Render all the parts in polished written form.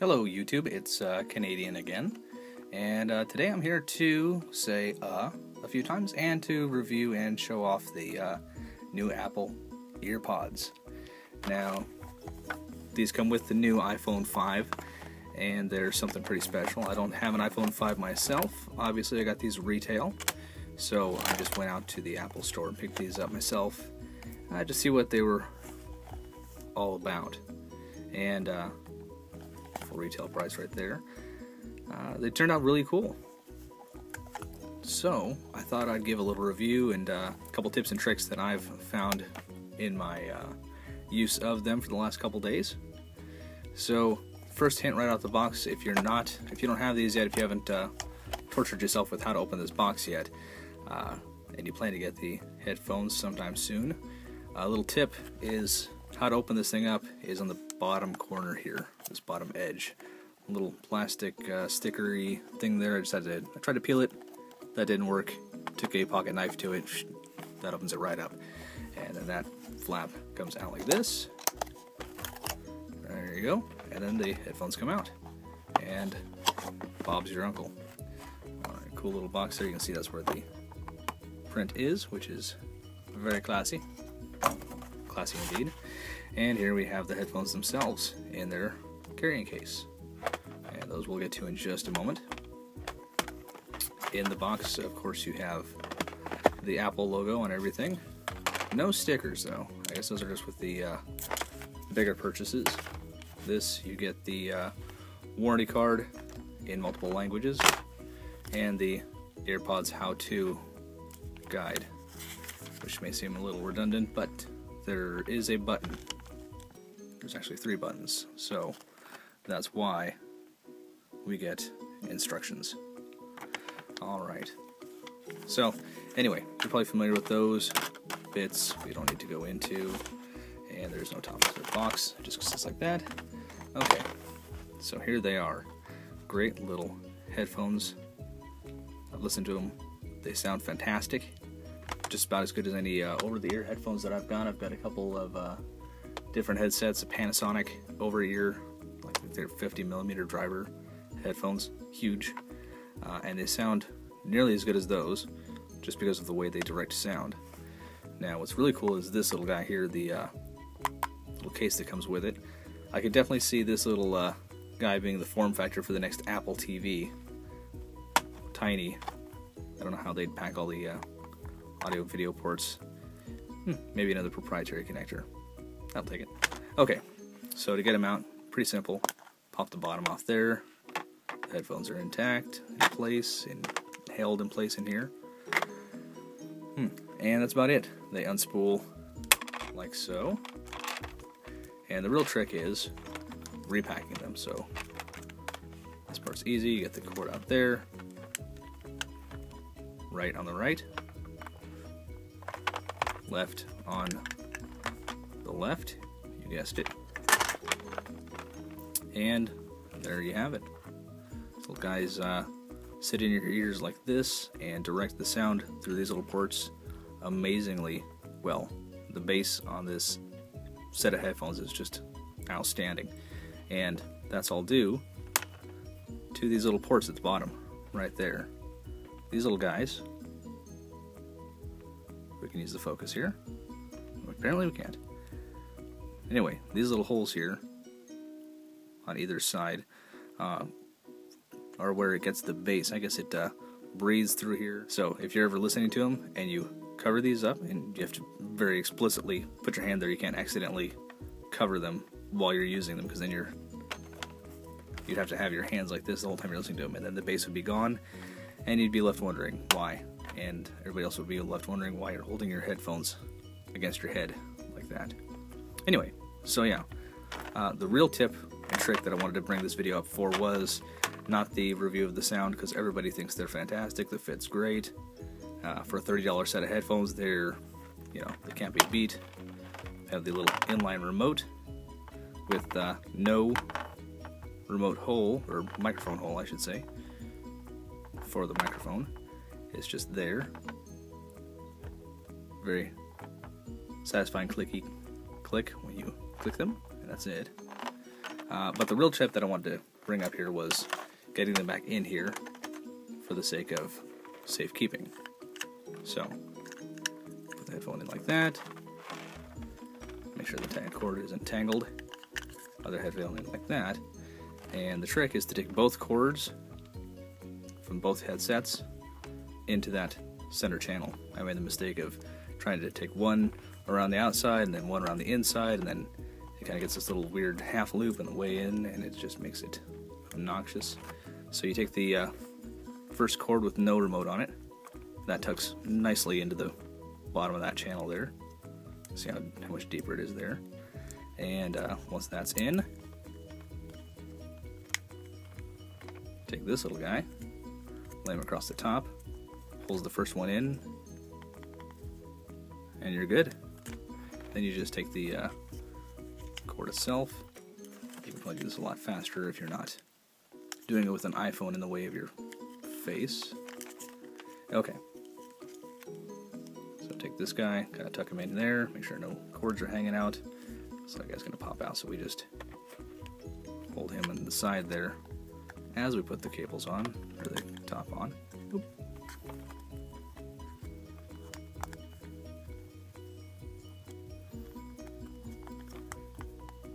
Hello YouTube, it's Canadian again, and today I'm here to say a few times and to review and show off the new Apple EarPods. Now, these come with the new iPhone 5, and they're something pretty special. I don't have an iPhone 5 myself. Obviously I got these retail, so I just went out to the Apple store and picked these up myself to see what they were all about. And full retail price right there. They turned out really cool. So I thought I'd give a little review and a couple tips and tricks that I've found in my use of them for the last couple days. So first hint right out the box, if you don't have these yet, if you haven't tortured yourself with how to open this box yet, and you plan to get the headphones sometime soon, a little tip is how to open this thing up is on the bottom corner here, this bottom edge. A little plastic stickery thing there. I tried to peel it, that didn't work. Took a pocket knife to it, that opens it right up. And then that flap comes out like this. There you go. And then the headphones come out. And Bob's your uncle. Alright, cool little box there. You can see that's where the print is, which is very classy. Classy indeed. And here we have the headphones themselves in their carrying case. And those we'll get to in just a moment. In the box, of course, you have the Apple logo and everything. No stickers, though. I guess those are just with the bigger purchases. This, you get the warranty card in multiple languages, and the EarPods how-to guide, which may seem a little redundant, but there is a button. There's actually 3 buttons, so that's why we get instructions. Alright, so anyway, you're probably familiar with those bits. We don't need to go into, and there's no top to the box, it just sits like that. Okay, so here they are. Great little headphones. I've listened to them, they sound fantastic. Just about as good as any over-the-ear headphones that I've got. I've got a couple of different headsets, a Panasonic over-ear, like they're 50mm driver headphones, huge, and they sound nearly as good as those, just because of the way they direct sound. Now, what's really cool is this little guy here, the little case that comes with it. I could definitely see this little guy being the form factor for the next Apple TV. Tiny. I don't know how they'd pack all the audio video ports. Maybe another proprietary connector. I'll take it. Okay, so to get them out, pretty simple. Pop the bottom off there. The headphones are intact, in place, and held in place in here. And that's about it. They unspool like so. And the real trick is repacking them. So this part's easy. You get the cord out there, right on the right, left on the left, you guessed it, and there you have it. These little guys sit in your ears like this and direct the sound through these little ports amazingly well. The bass on this set of headphones is just outstanding, and that's all due to these little ports at the bottom right there. These little guys, we can use the focus here. Apparently we can't. Anyway, these little holes here on either side are where it gets the bass. I guess it breathes through here. So if you're ever listening to them and you cover these up, and you have to very explicitly put your hand there, you can't accidentally cover them while you're using them, because then you'd have to have your hands like this the whole time you're listening to them, and then the bass would be gone, and you'd be left wondering why, and everybody else would be left wondering why you're holding your headphones against your head like that. Anyway, so yeah, the real tip and trick that I wanted to bring this video up for was not the review of the sound, because everybody thinks they're fantastic, the fit's great. For a $30 set of headphones, they're, they can't be beat. They have the little inline remote with no remote hole, or microphone hole I should say, for the microphone. It's just there. Very satisfying click when you click them, and that's it. But the real tip that I wanted to bring up here was getting them back in here for the sake of safekeeping. So, put the headphone in like that. Make sure the tag cord isn't tangled. Other headphone in like that. And the trick is to take both cords from both headsets into that center channel. I made the mistake of trying to take one around the outside and then one around the inside, and then it kind of gets this little weird half loop on the way in, and it just makes it obnoxious. So you take the first cord with no remote on it. That tucks nicely into the bottom of that channel there. See how much deeper it is there. And once that's in, take this little guy, lay him across the top, pulls the first one in, and you're good. Then you just take the cord itself. You can probably do this a lot faster if you're not doing it with an iPhone in the way of your face. Okay. So take this guy, kind of tuck him in there, make sure no cords are hanging out. So that guy's going to pop out, so we just hold him on the side there as we put the cables on, or the top on. Oop.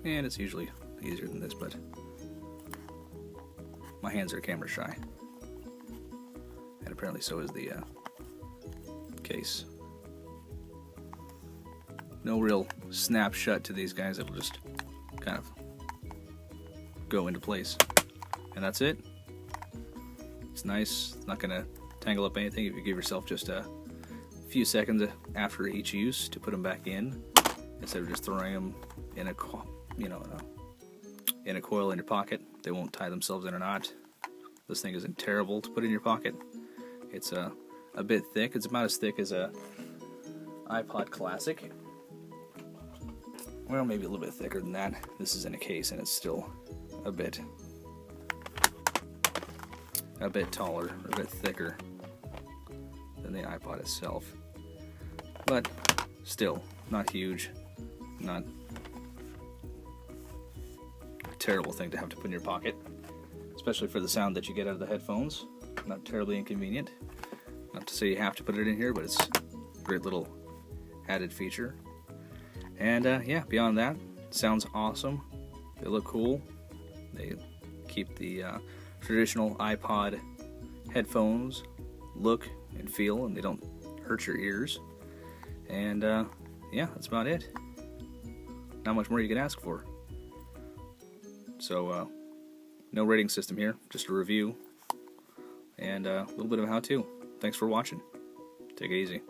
And it's usually easier than this, but my hands are camera shy. And apparently so is the case. No real snap shut to these guys. It'll just kind of go into place. And that's it. It's nice. It's not going to tangle up anything if you give yourself just a few seconds after each use to put them back in, instead of just throwing them in a in a coil in your pocket. They won't tie themselves in a knot. This thing isn't terrible to put in your pocket. It's a bit thick. It's about as thick as a iPod Classic. Well, maybe a little bit thicker than that. This is in a case and it's still a bit taller, or a bit thicker than the iPod itself. But still, not huge, not a terrible thing to have to put in your pocket, especially for the sound that you get out of the headphones. Not terribly inconvenient. Not to say you have to put it in here, but it's a great little added feature. And yeah, beyond that, sounds awesome. They look cool. They keep the traditional iPod headphones look and feel, and they don't hurt your ears. And yeah, that's about it. Not much more you can ask for. So no rating system here, just a review and a little bit of how-to. Thanks for watching. Take it easy.